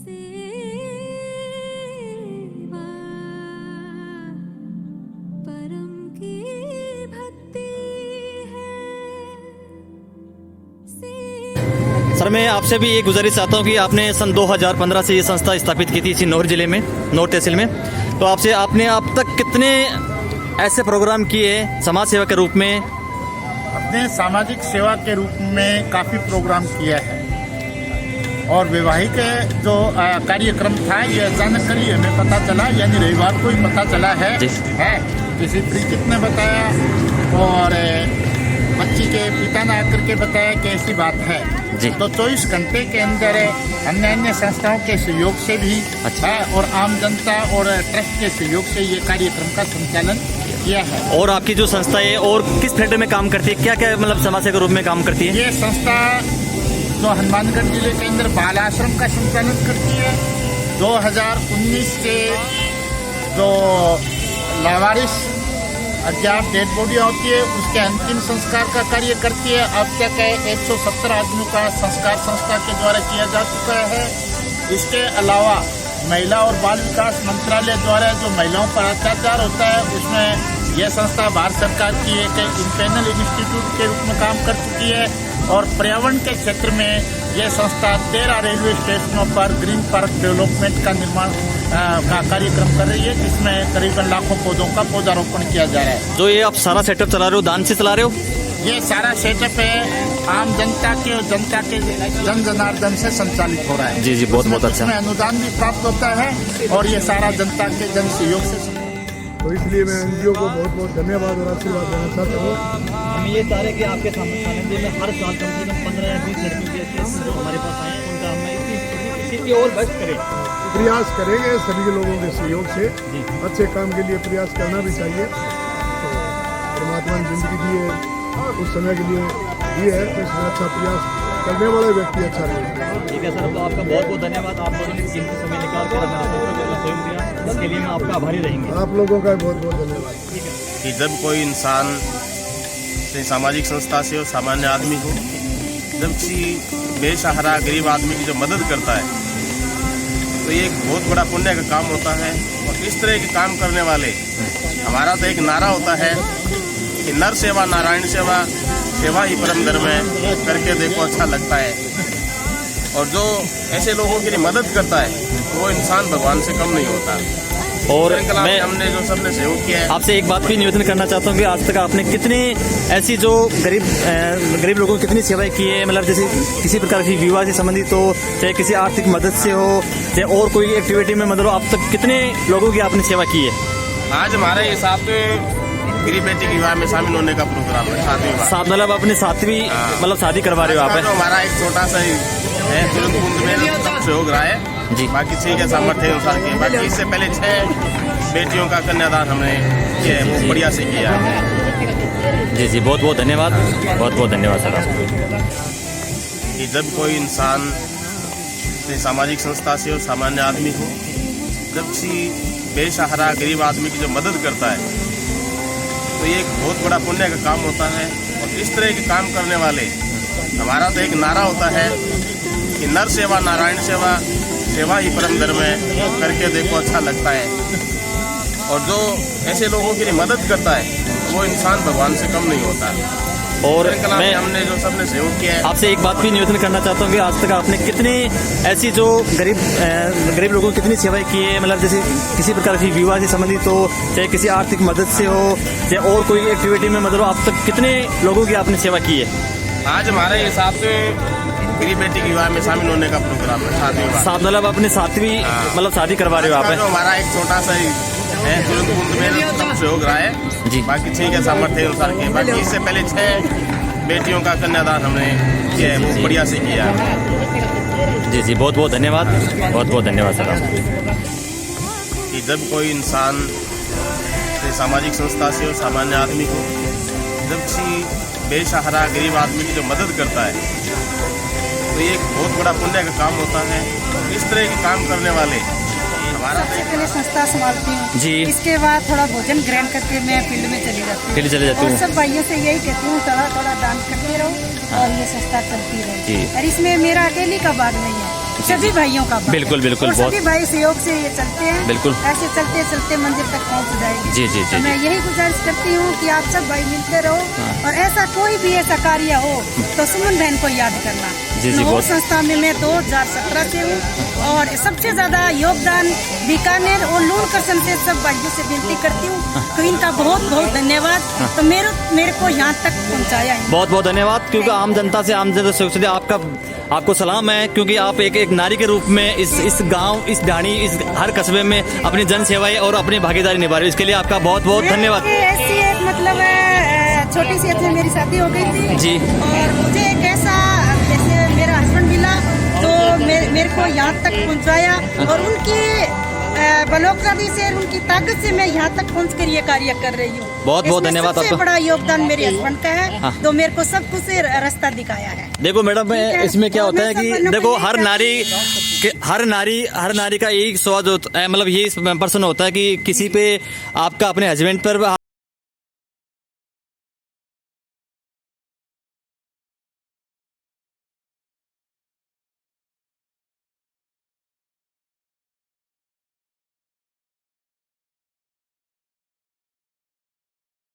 सेवा परम की भक्ति है। सर मैं आपसे भी ये गुजारिश चाहता हूँ कि आपने सन 2015 से ये संस्था स्थापित की थी इसी नौर जिले में, नौर तहसील में। तो आपसे आपने अब तक कितने ऐसे प्रोग्राम किए समाज सेवा के रूप में? अपने सामाजिक सेवा के रूप में काफ़ी प्रोग्राम किया है और वैवाहिक जो कार्यक्रम था ये अचानक कर हमें पता चला, यानी रविवार को ही पता चला है किसी परिचित ने बताया और बच्ची के पिता ने आकर के बताया कि ऐसी बात है जी। तो 24 घंटे के अंदर अन्य अन्य संस्थाओं के सहयोग से भी है और आम जनता और ट्रस्ट के सहयोग से ये कार्यक्रम का संचालन किया है। और आपकी जो संस्था है और किस फील्ड में काम करती है, क्या क्या मतलब समाज सेवा के रूप में काम करती है? ये संस्था जो हनुमानगढ़ जिले के अंदर बाल आश्रम का संचालन करती है। 2019 से जो लावारिस अज्ञात डेड बॉडियाँ होती है उसके अंतिम संस्कार का कार्य करती है। अब तक 170 आदमियों का संस्कार संस्था के द्वारा किया जा चुका है। इसके अलावा महिला और बाल विकास मंत्रालय द्वारा जो महिलाओं पर अत्याचार होता है उसमें यह संस्था भारत सरकार की एक इंटरनल इंस्टीट्यूट के रूप में काम कर चुकी है। और पर्यावरण के क्षेत्र में यह संस्था 13 रेलवे स्टेशनों पर ग्रीन पार्क डेवलपमेंट का निर्माण का कार्यक्रम कर रही है, जिसमें करीबन लाखों पौधों का पौधारोपण किया जा रहा है। जो ये आप सारा सेटअप चला रहे हो, दान से चला रहे हो? ये सारा सेटअप है आम जनता के और जनता के जन जनार्दन से संचालित हो रहा है। जी जी, बहुत बहुत अच्छा। इसमें अनुदान भी प्राप्त होता है और ये सारा जनता के जन सहयोग से। तो इसलिए मैं एनजीओ को बहुत बहुत धन्यवाद और आशीर्वाद देना चाहता हूँ। हम ये चाह रहे हैं कि आपके सामने में हर साल कम से कम 15 या 20 लड़कियों के जो हमारे पास आए हैं उनका हम इसी और बेस्ट करें, प्रयास करेंगे सभी लोगों के सहयोग से। अच्छे काम के लिए प्रयास करना भी चाहिए। तो परमात्मा ने जिंदगी दी है, उस समय के लिए दी है, तो इसमें अच्छा प्रयास करने वाला व्यक्ति अच्छा रहेगा। ठीक है सर, तो आपका बहुत बहुत धन्यवाद। आप लोगों ने कीमती समय निकाल कर हमारे प्रोग्राम को स्वयं दिया, इसके लिए मैं आपका आभारी रहेंगे। आप लोगों का बहुत बहुत धन्यवाद। कि जब कोई इंसान सामाजिक संस्था से और सामान्य आदमी हो, जब किसी बेसहारा गरीब आदमी की जो मदद करता है तो ये एक बहुत बड़ा पुण्य का काम होता है। और इस तरह के काम करने वाले, हमारा तो एक नारा होता है कि नर सेवा नारायण सेवा, सेवा ही परम धर्म है, करके देखो अच्छा लगता है। और जो ऐसे लोगों के लिए मदद करता है वो इंसान भगवान से कम नहीं होता। और मैं हमने जो सबने सहयोग किया है, आपसे एक बात भी निवेदन करना चाहता हूँ कि आज तक आपने कितने ऐसी जो गरीब लोगों की कितनी सेवाएं की है, मतलब जैसे किसी प्रकार की विवाह से संबंधित हो, चाहे किसी आर्थिक मदद से हो, चाहे और कोई एक्टिविटी में मतलब आप तक कितने लोगों की आपने सेवा की है? आज हमारे हिसाब से गरीब बेटी के विवाह में शामिल होने का प्रोग्राम है। साथ मतलब अपने साथवी मतलब शादी करवा रहे हो आप? हमारा एक छोटा सा ही है, तुरंत में सहयोग रहा है जी। बाकी ठीक है, सामर्थ्य अनुसार के। बाकी इससे पहले 6 बेटियों का कन्यादान हमने किया है, वो बढ़िया से किया है। जी जी, बहुत बहुत धन्यवाद, बहुत बहुत धन्यवाद सर। कि जब कोई इंसान सामाजिक संस्था से और सामान्य आदमी हो, जब किसी बेसहारा गरीब आदमी की जो मदद करता है तो ये एक बहुत बड़ा पुण्य का काम होता है। और इस तरह के काम करने वाले, हमारा तो एक नारा होता है कि नर सेवा नारायण सेवा, सेवा ही परम धर्म है, करके देखो अच्छा लगता है। और जो ऐसे लोगों के लिए मदद करता है वो इंसान भगवान से कम नहीं होता। और मैं हमने जो सबने सहयोग किया है, आपसे एक बात भी निवेदन करना चाहता हूँ कि आज तक आपने कितने ऐसी जो गरीब लोगों की कितनी सेवाएं की है, मतलब जैसे किसी प्रकार की विवाह से संबंधित हो, चाहे किसी आर्थिक मदद से हो, चाहे और कोई एक्टिविटी में, मतलब आप तक कितने लोगों की आपने सेवा की है? आज हमारे हिसाब से गरीब बेटी के विवाह में शामिल होने का प्रोग्राम है। साथ मतलब अपने साथवी मतलब शादी करवा रहे हो आप? हमारा एक छोटा सा ही है, तुरंत में सहयोग रहा है जी। बाकी ठीक है, सामर्थ्य अनुसार के। बाकी इससे पहले 6 बेटियों का कन्यादान हमने किया है, वो बढ़िया से किया है। जी जी, बहुत बहुत धन्यवाद, बहुत बहुत धन्यवाद सर। कि जब कोई इंसान सामाजिक संस्था से और सामान्य आदमी को, जब किसी बेसहारा गरीब आदमी की जो मदद करता है तो ये एक बहुत बड़ा पुण्य का काम होता है। और इस तरह के काम करने वाले, सबसे पहले संस्था संभालती हूँ जी। इसके बाद थोड़ा भोजन ग्रहण करके मैं फील्ड में चली जाती हूँ। और सब भाइयों से यही कहती हूँ, थोड़ा थोड़ा दान करते रहो और ये संस्था चलती रहे। और इसमें मेरा अकेली का भाग नहीं है, सभी भाइयों का बात। बिल्कुल, बिल्कुल, और बहुत- सभी भाई सहयोग से ये चलते हैं। बिल्कुल। ऐसे चलते चलते मंजिल तक पहुंच जाएंगे। जी, जी, जी, तो मैं यही गुजारिश करती हूँ कि आप सब भाई मिलते रहो और ऐसा कोई भी ऐसा कार्य हो तो सुमन बहन को याद करना। जी, जी, नवोद बहुत- संस्था में मैं 2017 से हूँ और सबसे ज्यादा योगदान बीकानेर और लूणकरसन से सब भाइयों से विनती करती हूँ तो इनका बहुत बहुत धन्यवाद। तो मेरे को यहाँ तक पहुँचाया है। बहुत बहुत धन्यवाद, क्योंकि आम जनता से आपको सलाम है, क्योंकि आप एक नारी के रूप में इस गांव, इस ढाणी, इस हर कस्बे में अपनी जन सेवाएं और अपनी भागीदारी निभा रहे हो। इसके लिए आपका बहुत बहुत धन्यवाद। ऐसी एक मतलब छोटी सी में मेरी शादी हो गई थी जी। और मुझे एक ऐसा जैसे मेरा हस्बैंड मिला तो मेरे को यहाँ तक पहुँचाया और उनकी बलोकरादी से उनकी ताकत से मैं यहाँ तक पहुँच कर ये कार्य कर रही हूँ। बहुत बहुत इसमें धन्यवाद सबसे आपका। बड़ा योगदान मेरे हस्बैंड का है। हाँ। तो मेरे को सब कुछ रास्ता दिखाया है। देखो मैडम, ठीक है। इसमें क्या और होता मैं है सब कि बहनों को देखो यही हर नारी का यही स्वाद होता है, मतलब यही पर्सन होता है कि किसी पे आपका अपने हस्बैंड पर